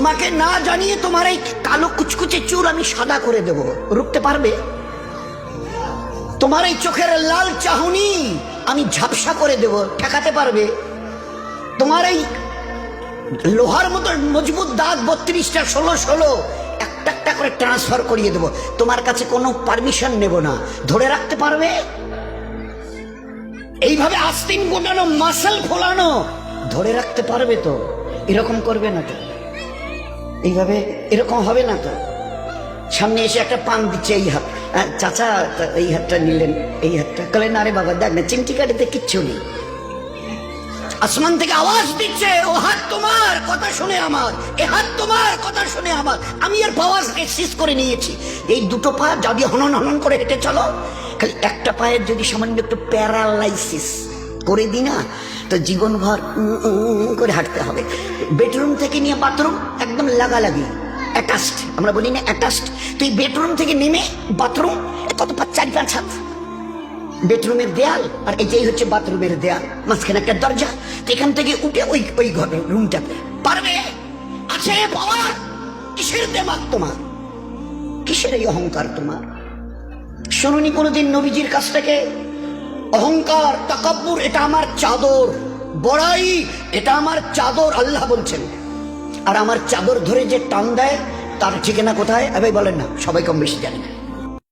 তোমাকে না জানিয়ে তোমার এই কালো কুচকুচে চুল আমি সাদা করে দেব, রুখতে পারবে? তোমার এই চোখের লাল চাহনি আমি ঝাপসা করে দেব, ঠেকাতে পারবে? তোমার এই লোহার মতো মজবুত দাঁত 32টা 16 একটা একটা করে ট্রান্সফার করিয়ে দেব, তোমার কাছে কোনো পারমিশন নেব না, ধরে রাখতে পারবে? এইভাবে আস্তিন গোটানো মাসল ফোলানো ধরে রাখতে পারবে তো? এরকম করবে না তো? এইভাবে এরকম হবে না তো? সামনে এসে একটা পান দিচ্ছে, এই হাত, চাচা এই হাতটা নিলেন, এই হাতটা কলেন, আরে বাবা দেখ না চিমটি কাটিতে কিচ্ছু নেই। আসমান থেকে আওয়াজ দিচ্ছে, ও হাত তোমার কথা শুনে আমার, এ হাত তোমার কথা শুনে আমার, আমি এর পাওয়ার সিজ করে নিয়েছি। এই দুটো পা যদি হনন হনন করে হেঁটে চলো, খালি একটা পায়ের যদি সামান্য একটু প্যারালাইসিস করে দিই না, তো জীবনভর করে হাঁটতে হবে। বেডরুম থেকে নিয়ে বাথরুম একদম লাগালাগি, অ্যাটাচড, আমরা বলি না অ্যাটাচড। তুই বেডরুম থেকে নেমে বাথরুম কত 4-5 হাত, বেডরুমের দেয়াল আর এটাই হচ্ছে বাথরুমের দেয়াল, মাঝখানে একটা দরজা, তো এখান থেকে উঠে ওই ওই ঘরের রুমটাতে পারবে? আছে পাওয়ার? কিসের দেমাগ তোমার? কিসের এই অহংকার তোমার? শুনুনি কোনোদিন নবীজির কাছ থেকে অহংকার, তাকাব্বুর এটা আমার চাদর, বড়াই এটা আমার চাদর, আল্লাহ বলছেন। আর আমার চাদর ধরে যে টান দেয় তার ঠিকানা কোথায়? এবার বলেন না, সবাই কম বেশি জানেন।